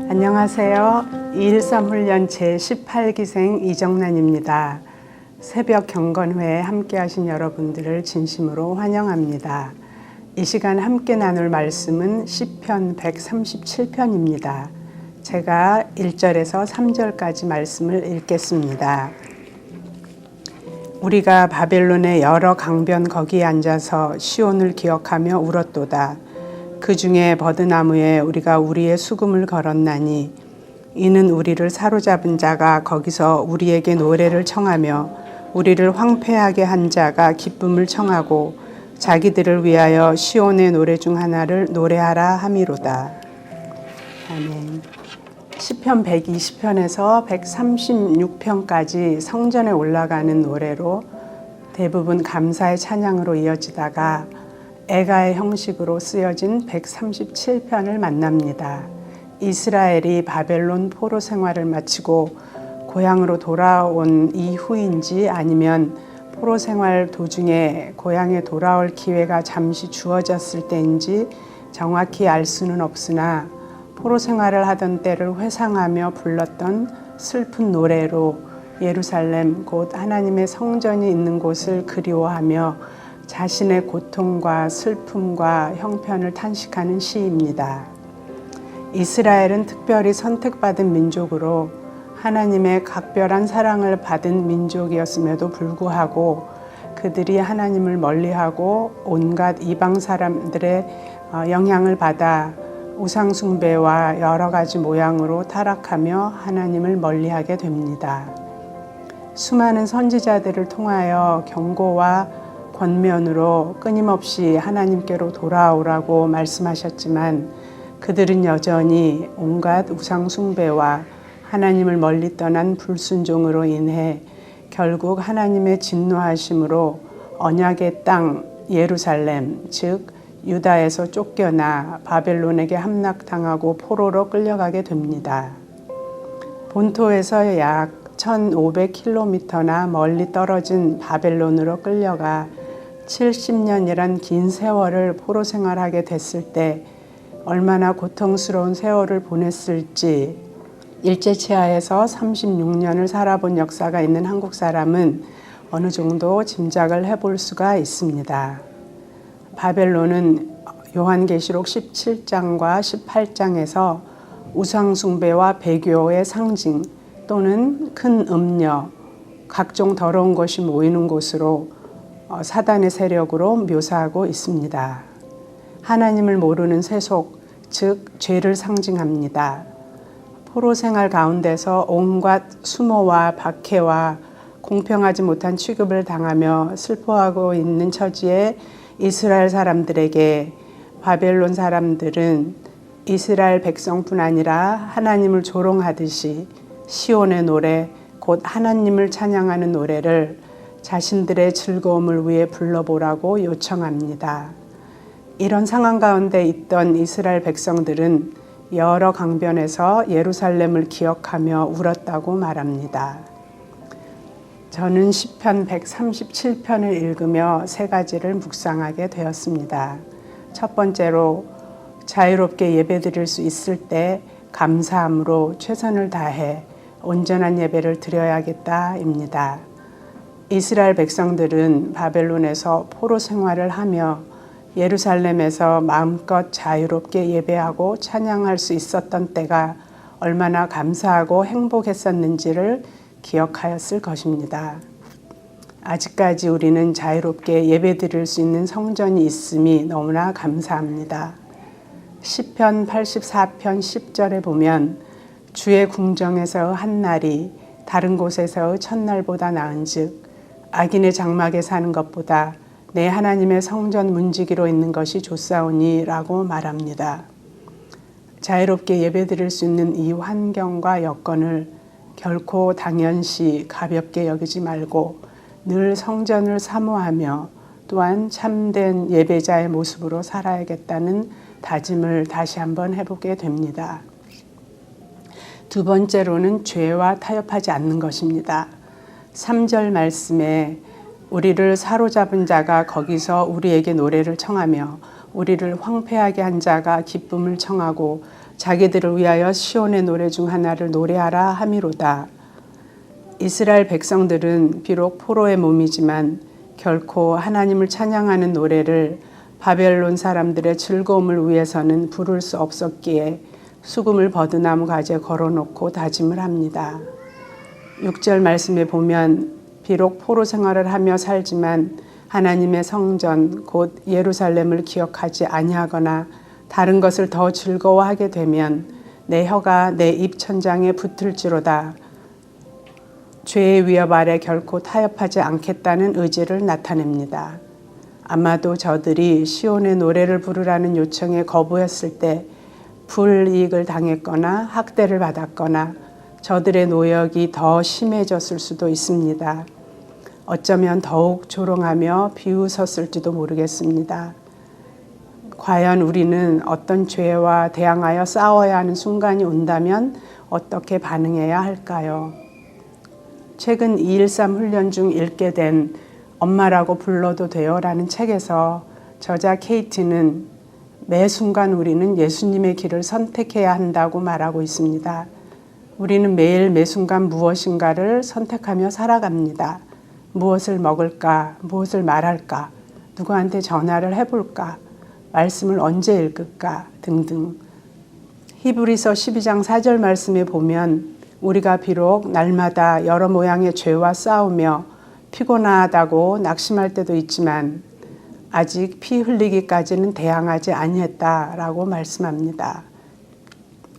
안녕하세요. 213 훈련 제18기생 이정란입니다. 새벽 경건회에 함께 하신 여러분들을 진심으로 환영합니다. 이 시간 함께 나눌 말씀은 시편 137편입니다. 제가 1절에서 3절까지 말씀을 읽겠습니다. 우리가 바벨론의 여러 강변 거기에 앉아서 시온을 기억하며 울었도다. 그 중에 버드나무에 우리가 우리의 수금을 걸었나니 이는 우리를 사로잡은 자가 거기서 우리에게 노래를 청하며 우리를 황폐하게 한 자가 기쁨을 청하고 자기들을 위하여 시온의 노래 중 하나를 노래하라 함이로다. 아멘. 시편 120편에서 136편까지 성전에 올라가는 노래로 대부분 감사의 찬양으로 이어지다가 애가의 형식으로 쓰여진 137편을 만납니다. 이스라엘이 바벨론 포로 생활을 마치고 고향으로 돌아온 이후인지 아니면 포로 생활 도중에 고향에 돌아올 기회가 잠시 주어졌을 때인지 정확히 알 수는 없으나 포로 생활을 하던 때를 회상하며 불렀던 슬픈 노래로 예루살렘 곧 하나님의 성전이 있는 곳을 그리워하며 자신의 고통과 슬픔과 형편을 탄식하는 시입니다. 이스라엘은 특별히 선택받은 민족으로 하나님의 각별한 사랑을 받은 민족이었음에도 불구하고 그들이 하나님을 멀리하고 온갖 이방 사람들의 영향을 받아 우상 숭배와 여러 가지 모양으로 타락하며 하나님을 멀리하게 됩니다. 수많은 선지자들을 통하여 경고와 권면으로 끊임없이 하나님께로 돌아오라고 말씀하셨지만 그들은 여전히 온갖 우상 숭배와 하나님을 멀리 떠난 불순종으로 인해 결국 하나님의 진노하심으로 언약의 땅 예루살렘 즉 유다에서 쫓겨나 바벨론에게 함락당하고 포로로 끌려가게 됩니다. 본토에서 약 1500km나 멀리 떨어진 바벨론으로 끌려가 70년이란 긴 세월을 포로 생활하게 됐을 때 얼마나 고통스러운 세월을 보냈을지 일제치하에서 36년을 살아본 역사가 있는 한국 사람은 어느 정도 짐작을 해볼 수가 있습니다. 바벨론은 요한계시록 17장과 18장에서 우상숭배와 배교의 상징 또는 큰 음녀, 각종 더러운 것이 모이는 곳으로 사단의 세력으로 묘사하고 있습니다. 하나님을 모르는 세속, 즉 죄를 상징합니다. 포로 생활 가운데서 온갖 수모와 박해와 공평하지 못한 취급을 당하며 슬퍼하고 있는 처지에 이스라엘 사람들에게 바벨론 사람들은 이스라엘 백성뿐 아니라 하나님을 조롱하듯이 시온의 노래, 곧 하나님을 찬양하는 노래를 자신들의 즐거움을 위해 불러보라고 요청합니다. 이런 상황 가운데 있던 이스라엘 백성들은 여러 강변에서 예루살렘을 기억하며 울었다고 말합니다. 저는 시편 137편을 읽으며 세 가지를 묵상하게 되었습니다. 첫 번째로 자유롭게 예배드릴 수 있을 때 감사함으로 최선을 다해 온전한 예배를 드려야겠다입니다. 이스라엘 백성들은 바벨론에서 포로 생활을 하며 예루살렘에서 마음껏 자유롭게 예배하고 찬양할 수 있었던 때가 얼마나 감사하고 행복했었는지를 기억하였을 것입니다. 아직까지 우리는 자유롭게 예배드릴 수 있는 성전이 있음이 너무나 감사합니다. 시편 84편 10절에 보면 주의 궁정에서 한 날이 다른 곳에서의 첫날보다 나은즉 악인의 장막에 사는 것보다 내 하나님의 성전 문지기로 있는 것이 좋사오니 라고 말합니다. 자유롭게 예배드릴 수 있는 이 환경과 여건을 결코 당연시 가볍게 여기지 말고 늘 성전을 사모하며 또한 참된 예배자의 모습으로 살아야겠다는 다짐을 다시 한번 해보게 됩니다. 두 번째로는 죄와 타협하지 않는 것입니다. 3절 말씀에 우리를 사로잡은 자가 거기서 우리에게 노래를 청하며 우리를 황폐하게 한 자가 기쁨을 청하고 자기들을 위하여 시온의 노래 중 하나를 노래하라 함이로다. 이스라엘 백성들은 비록 포로의 몸이지만 결코 하나님을 찬양하는 노래를 바벨론 사람들의 즐거움을 위해서는 부를 수 없었기에 수금을 버드나무 가지에 걸어놓고 다짐을 합니다. 6절 말씀에 보면 비록 포로 생활을 하며 살지만 하나님의 성전 곧 예루살렘을 기억하지 아니하거나 다른 것을 더 즐거워하게 되면 내 혀가 내 입천장에 붙을지로다. 죄의 위협 아래 결코 타협하지 않겠다는 의지를 나타냅니다. 아마도 저들이 시온의 노래를 부르라는 요청에 거부했을 때 불이익을 당했거나 학대를 받았거나 저들의 노역이 더 심해졌을 수도 있습니다. 어쩌면 더욱 조롱하며 비웃었을지도 모르겠습니다. 과연 우리는 어떤 죄와 대항하여 싸워야 하는 순간이 온다면 어떻게 반응해야 할까요? 최근 213 훈련 중 읽게 된 엄마라고 불러도 돼요 라는 책에서 저자 케이티는 매 순간 우리는 예수님의 길을 선택해야 한다고 말하고 있습니다. 우리는 매일 매 순간 무엇인가를 선택하며 살아갑니다. 무엇을 먹을까? 무엇을 말할까? 누구한테 전화를 해볼까? 말씀을 언제 읽을까? 등등. 히브리서 12장 4절 말씀에 보면 우리가 비록 날마다 여러 모양의 죄와 싸우며 피곤하다고 낙심할 때도 있지만 아직 피 흘리기까지는 대항하지 아니했다라고 말씀합니다.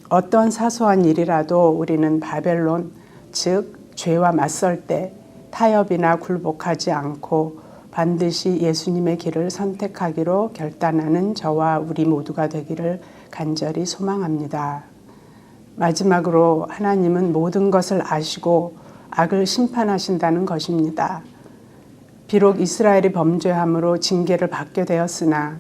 어떤 사소한 일이라도 우리는 바벨론, 즉 죄와 맞설 때 타협이나 굴복하지 않고 반드시 예수님의 길을 선택하기로 결단하는 저와 우리 모두가 되기를 간절히 소망합니다. 마지막으로 하나님은 모든 것을 아시고 악을 심판하신다는 것입니다. 비록 이스라엘이 범죄함으로 징계를 받게 되었으나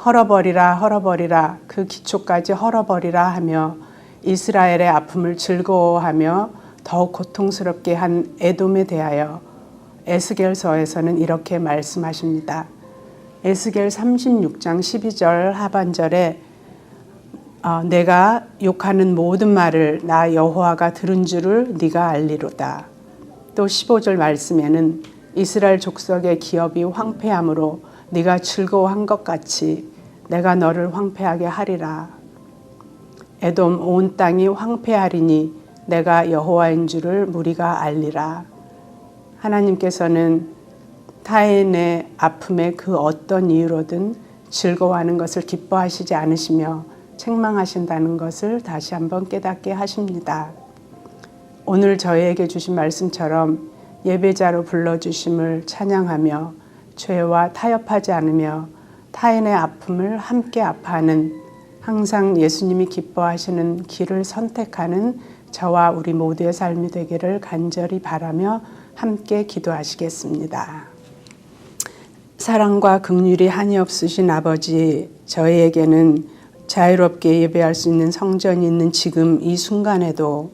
헐어버리라 헐어버리라 그 기초까지 헐어버리라 하며 이스라엘의 아픔을 즐거워하며 더욱 고통스럽게 한 에돔에 대하여 에스겔서에서는 이렇게 말씀하십니다. 에스겔 36장 12절 하반절에 내가 욕하는 모든 말을 나 여호와가 들은 줄을 네가 알리로다. 또 15절 말씀에는 이스라엘 족속의 기업이 황폐함으로 네가 즐거워한 것 같이 내가 너를 황폐하게 하리라. 에돔 온 땅이 황폐하리니 내가 여호와인 줄을 무리가 알리라. 하나님께서는 타인의 아픔에 그 어떤 이유로든 즐거워하는 것을 기뻐하시지 않으시며 책망하신다는 것을 다시 한번 깨닫게 하십니다. 오늘 저희에게 주신 말씀처럼 예배자로 불러주심을 찬양하며 죄와 타협하지 않으며 타인의 아픔을 함께 아파하는 항상 예수님이 기뻐하시는 길을 선택하는 저와 우리 모두의 삶이 되기를 간절히 바라며 함께 기도하시겠습니다. 사랑과 긍휼이 한이 없으신 아버지, 저희에게는 자유롭게 예배할 수 있는 성전이 있는 지금 이 순간에도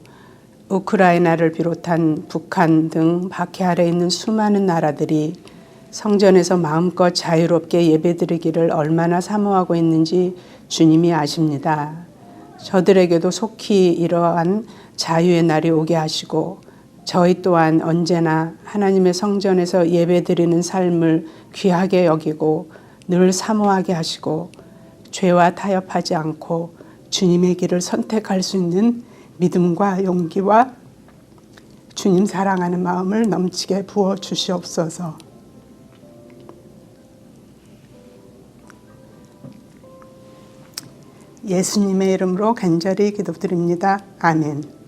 우크라이나를 비롯한 북한 등 박해 아래 있는 수많은 나라들이 성전에서 마음껏 자유롭게 예배드리기를 얼마나 사모하고 있는지 주님이 아십니다. 저들에게도 속히 이러한 자유의 날이 오게 하시고 저희 또한 언제나 하나님의 성전에서 예배드리는 삶을 귀하게 여기고 늘 사모하게 하시고 죄와 타협하지 않고 주님의 길을 선택할 수 있는 믿음과 용기와 주님 사랑하는 마음을 넘치게 부어 주시옵소서. 예수님의 이름으로 간절히 기도드립니다. 아멘.